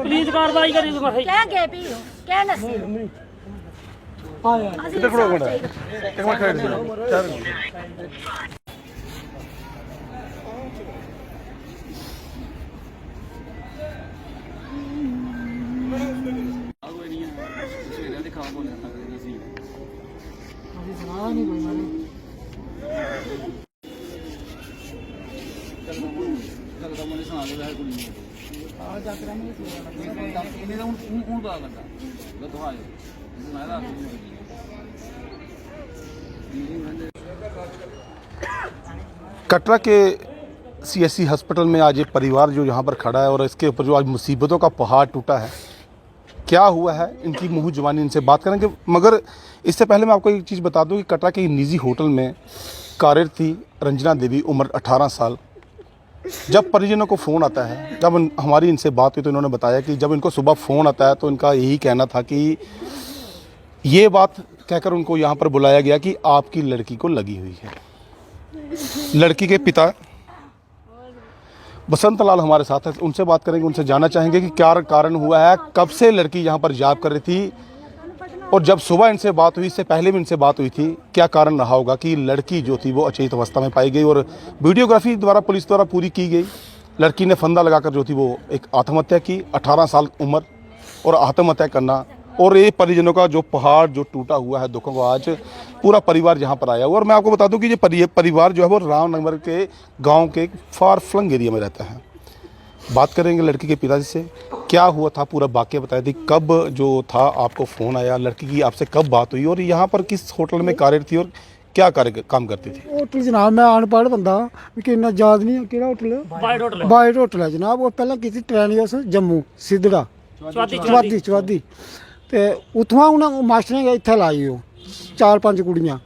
Please कार्रवाई करी क्या गए भी हो क्या नसी इधर खड़ो एक मिनट खड़े रहो 4 मिनट कटरा के सीएससी हॉस्पिटल में आज एक परिवार जो यहाँ पर खड़ा है और इसके ऊपर जो आज मुसीबतों का पहाड़ टूटा है, क्या हुआ है इनकी मुँह जुबानी इनसे बात करेंगे। मगर इससे पहले मैं आपको एक चीज़ बता दूं कि कटरा के निजी होटल में कार्यरत थी रंजना देवी, उम्र 18 साल। जब परिजनों को फ़ोन आता है, जब हमारी इनसे बात हुई तो इन्होंने बताया कि जब इनको सुबह फ़ोन आता है तो इनका यही कहना था कि ये बात कहकर उनको यहाँ पर बुलाया गया कि आपकी लड़की को लगी हुई है। लड़की के पिता बसंत लाल हमारे साथ है, उनसे बात करेंगे, उनसे जानना चाहेंगे कि क्या कारण हुआ है, कब से लड़की यहाँ पर जॉब कर रही थी और जब सुबह इनसे बात हुई, इससे पहले भी इनसे बात हुई थी, क्या कारण रहा होगा कि लड़की जो थी वो अचेत अवस्था में पाई गई और वीडियोग्राफी द्वारा पुलिस द्वारा पूरी की गई। लड़की ने फंदा लगाकर जो थी वो एक आत्महत्या की, 18 साल उम्र और आत्महत्या करना। और ये परिजनों का जो पहाड़ जो टूटा हुआ है दुखों को आज पूरा परिवार यहाँ पर आया हुआ। और मैं आपको बता दूं कि ये परिवार जो है वो रामनगर के गांव के फार फ्लंग एरिया में रहता है। बात करेंगे लड़की के पिताजी से, क्या हुआ था पूरा वाकया बताया थी, कब जो था आपको फ़ोन आया, लड़की की आपसे कब बात हुई और यहाँ पर किस होटल में कार्यरत थी और क्या काम करती थी। होटल जनाब मैं अनपढ़ बंदा कि इन्ना याद नहीं कि होटल बाइट होटल है जनाब। वो पहले की ट्रेनिंग उस जम्मू सिद्धड़ा चवादी ते उत्थुआं उन्हें मास्टर ने इत्थे लाई 4-5 कुड़ियां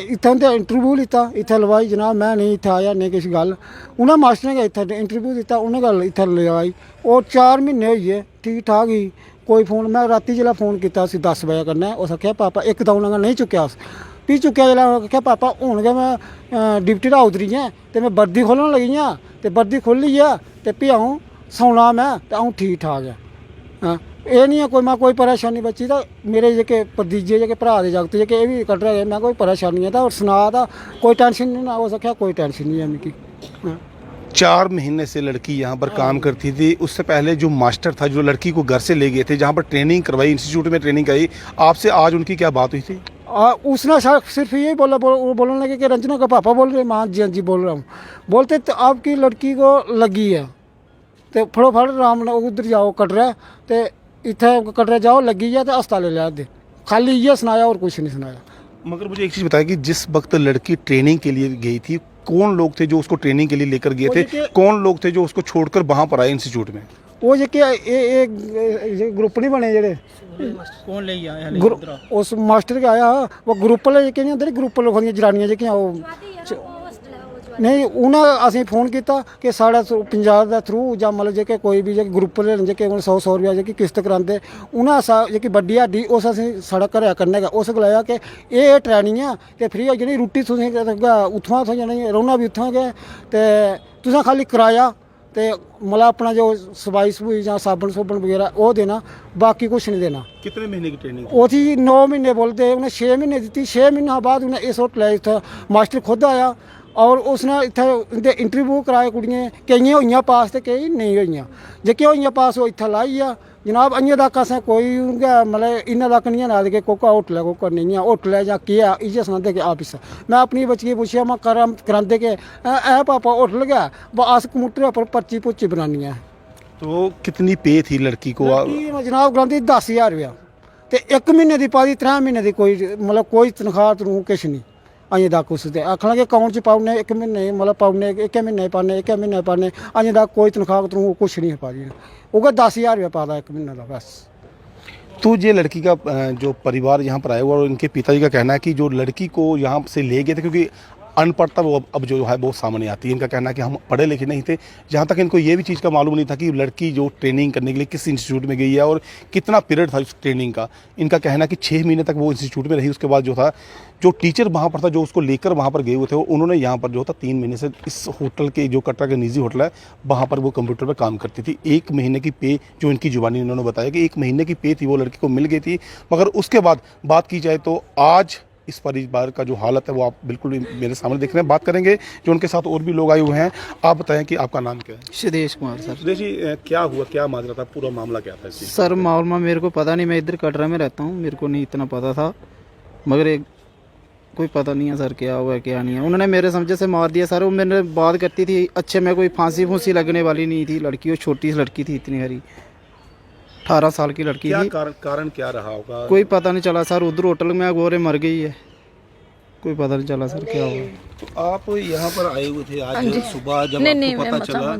इत्थे उं'दे इंटरव्यू लिता, इत्थे लवाई जनाब। मैं नहीं इत्थे आया नहीं किश गल, उन्हें मास्टर ने इत्थे इंटरव्यू दिता, उन्हें गल इत्थे लवाई और 4 महीने होई गे ठीक ठाक ही। कोई फोन मैं राती जिसलै फोन किया 10 बजे कन्नै उस आखेआ पापा एक तो उन्हें नहीं चुक्या, भी चुक्या जिसलै आखेआ पापा हुण गै मैं डिप्टी दा उतरी ऐ ते मैं वर्दी खोलन लगी आं ते वर्दी खोली ऐ ते भी अ'ऊं सौना मैं ते अ'ऊं ठीक ठाक ऐ। हाँ ये नहीं है कोई परेशानी बच्ची तो मेरे जेके भतीजे जेके भरा दे जागत जेके भी कट रहे मैं कोई परेशानी है और सुना था कोई टेंशन नहीं ना हो सका, कोई टेंशन नहीं है मिकी। 4 महीने से लड़की यहाँ पर काम करती थी। उससे पहले जो मास्टर था जो लड़की को घर से ले गए थे, जहाँ पर ट्रेनिंग करवाई, इंस्टीट्यूट में ट्रेनिंग कराई, आपसे आज उनकी क्या बात हुई थी। उसने सिर्फ यही बोलने लगे कि रंजना का पापा बोल रहे, माँ जी हाँ जी बोल रहा हूँ। बोलते तो आपकी लड़की को लगी है तो फटोफट राम उधर जाओ कटरा तो इतने कटरा जाओ लगी है तो अस्पताल ले दे, खाली ये सुनाया और कुछ नहीं सुनाया। मगर मुझे एक चीज़ बताया कि जिस वक्त लड़की ट्रेनिंग के लिए गई थी, कौन लोग थे जो उसको ट्रेनिंग के लिए लेकर गए थे, कौन लोग थे जो उसको छोड़कर वहाँ पर आए इंस्टीट्यूट में। वो जे ग्रुप नहीं बने जेडे कौन ले आया उस मास्टर के आया वो ग्रुप वाले जेके नहीं होंदे ग्रुप लिखोंदियां जनानियां जेकियां नहीं उन्हें असें फोन किया कि साढ़े पंजाब के थ्रू या मतलब जेके कोई भी ग्रुप जेके 100 रुपया जेकी किस्त करांदे उन्हें जी बड्डी हड्डी उस असें साढ़ा घरै कन्नै गै उस गलाया कि एह् ट्रेनिंग है ते फ्री होई जानी, रुट्टी तुसें उत्थुआं थ्होई जानी, रौह्ना भी उत्थुआं गै ते तुसें खाली कराया ते मतलब अपना जो सफाई सफूई या साबन सूबन वगैरह वो देना, बाकी कुछ नहीं देना। कितने महीने की ट्रेनिंग वो थी 9 महीने बोलते, उन्हें 6 महीने दी। 6 महीने बाद उन्हें इस होटल इतना मास्टर खुद आया और उसने इतने इंटरव्यू कराए कुड़ियां, केइयां होइयां पास तो कई नहीं होइयां, जेह्कियां होइयां पास वो इत्थै लाई आ जनाब। अजें तक असें कोई मतलब इन्ना तक नहीं है कि कोका होटल है कोका नहीं है, होटल है जां केह् है इ'यै सनांदे कि ऑफिस है। मैं अपनी बच्ची गी पुच्छेआ मैं करांदे कि पापा होटल गै अस कंप्यूटर पर पर्ची पुर्ची बनानी है। तो कितनी पे थी लड़की को? लड़की जनाब गलांदी 10,000 रुपया ते 1 महीने दी पाई 3 महीने दी कोई मतलब कोई तनख्वाह तनूं किश नहीं अजें तक उसदे आखन लगे अकाउंट च पाउने 1 महीने मतलब पाउने 1 महीने पाने 1 महीने पाने अजें तक कोई तनख्वाह तनूं कुछ नहीं पाई उगा 10,000 रुपया पादा 1 महीने का बस। तो ये लड़की का जो परिवार यहाँ पर आया हुआ और इनके पिताजी का कहना है कि जो लड़की को यहाँ से ले गए थे, क्योंकि अनपढ़ता वो अब जो है वो सामने आती है। इनका कहना है कि हम पढ़े लिखे नहीं थे, जहाँ तक इनको ये भी चीज़ का मालूम नहीं था कि लड़की जो ट्रेनिंग करने के लिए किस इंस्टीट्यूट में गई है और कितना पीरियड था उस ट्रेनिंग का। इनका कहना है कि 6 महीने तक वो इंस्टीट्यूट में रही। उसके बाद जो था जो टीचर वहाँ पर था जो उसको लेकर वहाँ पर गए हुए थे, उन्होंने यहाँ पर जो था 3 महीने से इस होटल के जो कटरा के निजी होटल है वहाँ पर वो कंप्यूटर पर काम करती थी। 1 महीने की पे जो इनकी जुबानी इन्होंने बताया कि 1 महीने की पे थी वो लड़की को मिल गई थी। मगर उसके बाद बात की जाए तो आज इस परिवार का जो हालत है वो आप बिल्कुल मेरे सामने देख रहे हैं। बात करेंगे जो उनके साथ और भी लोग आए हुए हैं। आप बताएं कि आपका नाम क्या है? सुदेश कुमार सर। सुदेश जी, क्या हुआ, क्या माजरा था, पूरा मामला क्या था? सर मामला मेरे को पता नहीं, मैं इधर कटरा में रहता हूँ, मेरे को नहीं इतना पता था, मगर एक कोई पता नहीं है सर क्या हुआ है क्या नहीं है। उन्होंने मेरे समझे से मार दिया सर। वो मैंने बात करती थी अच्छे में, कोई फांसी फूंसी लगने वाली नहीं थी लड़की, वो छोटी सी लड़की थी, इतनी हरी 18 साल की लड़की थी। कारण क्या रहा होगा? कोई पता नहीं चला सर। उधर होटल में गोरे मर गई है, कोई पता नहीं चला सर क्या हुआ। तो आप यहाँ पर आए हुए थे आज सुबह, जब आपको पता चला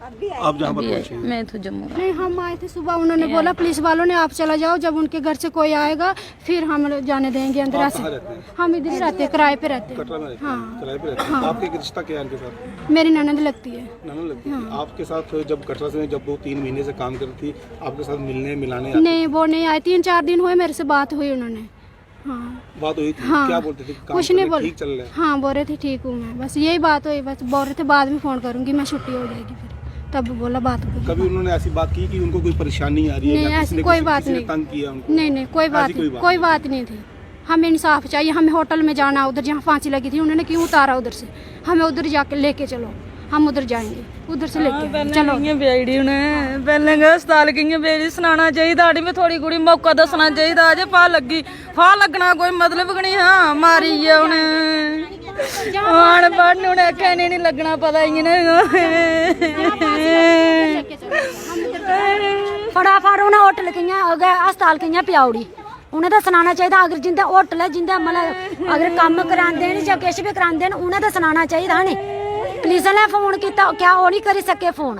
आप जहाँ पर पहुँचे? मैं तो जम्मू। नहीं, हम आए थे सुबह, उन्होंने बोला पुलिस वालों ने आप चला जाओ, जब उनके घर से कोई आएगा फिर हम जाने देंगे अंदर से। हम इधर ही रहते हैं, किराए पे रहते हैं। हाँ, किराए पे रहते हैं। आपके रिश्ता क्या है इनके साथ? मेरी ननद लगती है। ननद लगती है। आपके साथ जब कटरा से जब वो 3 महीने से काम करती थी, आपके साथ मिलने मिलाने नहीं, वो नहीं आए। 3-4 दिन हुए मेरे से बात हुई उन्होंने। हाँ, बात हुई थी। हाँ, क्या बोलते थे? कुछ नहीं बोल। ठीक चल रहा है? हाँ, बोल रहे थे ठीक हूँ मैं, बस यही बात हुई। बस बोल रहे थे बाद में फ़ोन करूँगी मैं, छुट्टी हो जाएगी फिर, तब बोला बात करूँगी। कभी उन्होंने ऐसी बात की कि उनको कोई परेशानी आ रही है? नहीं, ऐसी कोई बात नहीं। तंग किया उनको? नहीं, कोई बात नहीं थी। हमें इंसाफ चाहिए। हमें होटल में जाना, उधर जहाँ फांसी लगी थी उन्होंने क्यों उतारा उधर से, हमें उधर जाके लेके चलो, हम उधर जाएंगे, उधर से लेके चलो। बेड़ी उन्हें पहले गए अस्पताल की बेड़ी सुनाना चाहिए, दाड़ी में थोड़ी कुड़ी मौका दसना चाहिए। अजे फा लगी, फा लगना कोई मतलब नहीं। हाँ, मारी है उन्हें आन पढ़ने उन्हें कहने नहीं लगना पता ही फटाफट उन्हें होटल कियां अस्पताल कियां प्याउड़ी उन्हें तो सनाना चाहिए। अगर जिंदा होटल है जिंदा मतलब अगर कम करांदे न या किश भी करांदे न उन्हें तो सनाना चाहिए नी। पुलिस ने फोन किया, क्या वो नहीं करी सके फोन?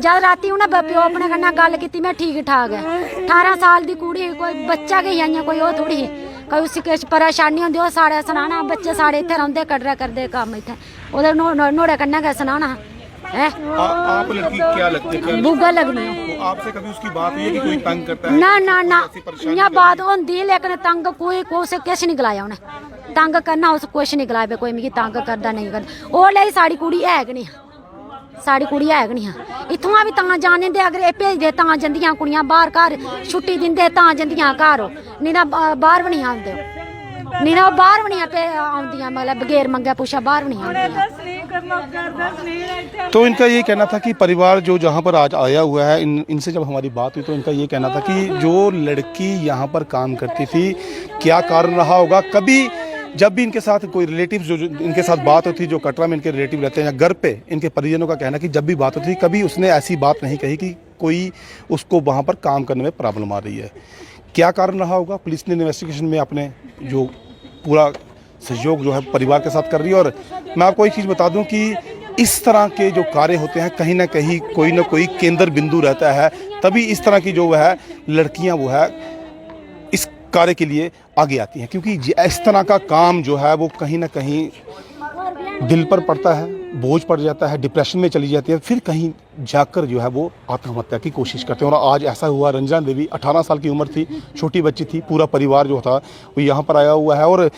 जब राती उन्हें प्यो अपने कन्नै गल की, मैं ठीक ठाक है। 18 साल की कुड़ी, कोई बच्चा गई आई कोई वो थोड़ी ही कोई उसी किश परेशानी होंदी ओह् साढ़े सनाना। बच्चे साढ़े इत्थे रौंदे कटरा करदे कम्म इत्थे, ओह्दे नोड़े कन्नै गै सनाना है। आप लड़की क्या लगती है? बुग्गा लगनी है। तो आपसे कभी उसकी बात हुई है कि कोई तंग करता है? ना इयां बात होंदी, लेकिन तंग कोई कुछ किश नहीं गलाया उन्हें। तंग करना उस कुछ नहीं गलाया, कोई मिगी तंग करदा नहीं करदा। ओह लेई साड़ी कुड़ी है गै नहीं, साड़ी कुड़ी है गै नहीं। इत्थुआं भी तां जान दिंदे, अगर एह् भेजदे तां जंदियां कुड़ियां बाहर, घर छुट्टी दिंदे तां जंदियां घर, नहीं तां बाहर भी नहीं आंदे, नहीं तां बाहर भी नहीं आउंदियां, मतलब बगैर मंगे पुछे बाहर भी नहीं आउंदियां। तो इनका ये कहना था कि परिवार जो जहाँ पर आज आया हुआ है, इनसे जब हमारी बात हुई तो इनका ये कहना था कि जो लड़की यहाँ पर काम करती थी, क्या कारण रहा होगा। कभी जब भी इनके साथ कोई रिलेटिव्स जो इनके साथ बात होती, जो कटरा में इनके रिलेटिव रहते हैं या घर पे इनके परिजनों का कहना कि जब भी बात होती थी, कभी उसने ऐसी बात नहीं कही कि कोई उसको वहाँ पर काम करने में प्रॉब्लम आ रही है। क्या कारण रहा होगा? पुलिस ने इन्वेस्टिगेशन में अपने जो पूरा सहयोग जो है परिवार के साथ कर रही है। और मैं आपको एक चीज़ बता दूं कि इस तरह के जो कार्य होते हैं, कहीं ना कहीं कोई ना कोई केंद्र बिंदु रहता है, तभी इस तरह की जो है लड़कियां वो है इस कार्य के लिए आगे आती हैं। क्योंकि इस तरह का काम जो है वो कहीं ना कहीं दिल पर पड़ता है, बोझ पड़ जाता है, डिप्रेशन में चली जाती है, फिर कहीं जाकर जो है वो आत्महत्या की कोशिश करते हैं। और आज ऐसा हुआ। रंजना देवी 18 साल की उम्र थी, छोटी बच्ची थी, पूरा परिवार जो था वो यहाँ पर आया हुआ है। और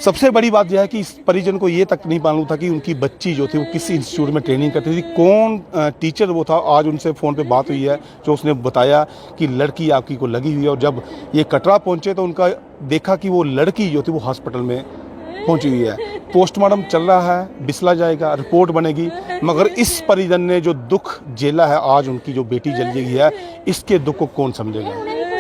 सबसे बड़ी बात यह है कि इस परिजन को ये तक नहीं मालूम था कि उनकी बच्ची जो थी वो किस इंस्टीट्यूट में ट्रेनिंग करती थी, कौन टीचर वो था। आज उनसे फ़ोन पे बात हुई है, जो उसने बताया कि लड़की आपकी को लगी हुई है। और जब ये कटरा पहुँचे तो उनका देखा कि वो लड़की जो थी वो हॉस्पिटल में पहुंची हुई है। पोस्टमार्टम चल रहा है, बिस्ला जाएगा, रिपोर्ट बनेगी। मगर इस परिजन ने जो दुख झेला है, आज उनकी जो बेटी जल गई है, इसके दुख को कौन समझेगा?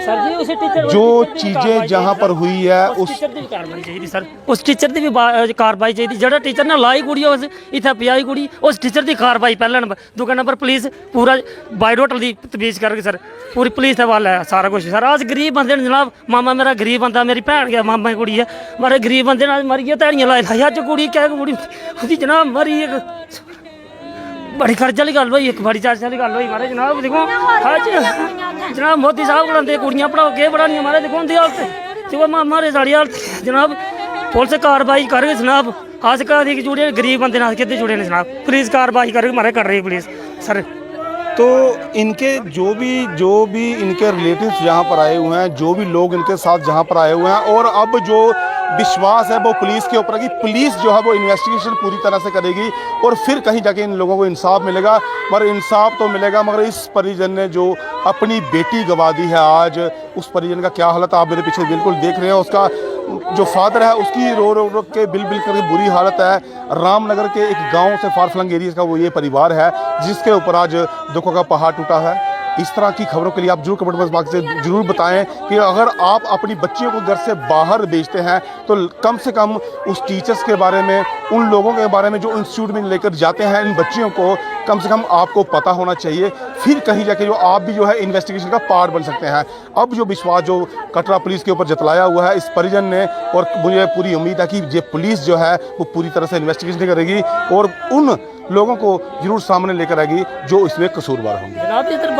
सर जी उस टीचर जो चीजें जहां पर हुई है उस टीचर ਦੀ ਵੀ ਕਾਰਵਾਈ ਚਾਹੀਦੀ ਸਰ ਉਸ ਟੀਚਰ ਦੀ ਵੀ ਕਾਰਵਾਈ ਚਾਹੀਦੀ ਜਿਹੜਾ ਟੀਚਰ ਨੇ ਲਾਈ ਕੁੜੀ ਉਸ ਇੱਥੇ ਪਿਆਈ ਕੁੜੀ ਉਸ ਟੀਚਰ ਦੀ ਕਾਰਵਾਈ ਪਹਿਲਾ ਨੰਬਰ ਦੂਜਾ ਨੰਬਰ ਪੁਲਿਸ ਪੂਰਾ ਬਾਇਓਟਲ ਦੀ ਤਫਤੀਸ਼ ਕਰਕੇ ਸਰ पूरी पुलिस का वाल है सारा कुछ सर आज गरीब बंदे ने जनाब मामा मेरा गरीब बंदा मेरी भैन गया मामा की कुड़ी है मारे गरीब बंदे ने मरी ध्याड़ियां लाई लाई अज कुड़ी क्या कुड़ी उसकी जनाब मरी एक बड़ी खर्च वाली गल हुई एक बड़ी चार्ज वाली गल हुई मारे जनाब देखो अज जनाब मोदी साहब बुलाते कुड़ियां पढ़ाओ के पढ़ानियां मारे देखो उनकी हालत देखो मामा रे साड़ी हालत जनाब पुलिस कार्रवाई करके जनाब आज का जुड़े गरीब बंदे नाल कितने जुड़े ने जनाब पुलिस कार्रवाई करके मारे कर रही पुलिस सर तो इनके जो भी इनके रिलेटिव्स जहाँ पर आए हुए हैं, जो भी लोग इनके साथ जहाँ पर आए हुए हैं, और अब जो विश्वास है वो पुलिस के ऊपर है कि पुलिस जो है वो इन्वेस्टिगेशन पूरी तरह से करेगी और फिर कहीं जाके इन लोगों को इंसाफ मिलेगा। मगर इंसाफ तो मिलेगा, मगर इस परिजन ने जो अपनी बेटी गंवा दी है आज, उस परिजन का क्या हालत आप मेरे पीछे बिल्कुल देख रहे हैं। उसका जो फादर है उसकी रो रो के बिल करके बुरी हालत है। रामनगर के एक गांव से फार फ्लंग एरिया का वो ये परिवार है जिसके ऊपर आज दुखों का पहाड़ टूटा है। इस तरह की खबरों के लिए आप जरूर कमेंट बॉक्स से जरूर बताएं कि अगर आप अपनी बच्चियों को घर से बाहर भेजते हैं तो कम से कम उस टीचर्स के बारे में, उन लोगों के बारे में जो इंस्टीट्यूट में लेकर जाते हैं इन बच्चियों को, कम से कम आपको पता होना चाहिए। फिर कहीं जाके जो आप भी जो है इन्वेस्टिगेशन का पार्ट बन सकते हैं। अब जो विश्वास जो कटरा पुलिस के ऊपर जतलाया हुआ है इस परिजन ने, और मुझे पूरी उम्मीद है कि ये पुलिस जो है वो पूरी तरह से इन्वेस्टिगेशन करेगी और उन लोगों को जरूर सामने लेकर आएगी जो इसमें कसूरवार होंगे। जनाब इधर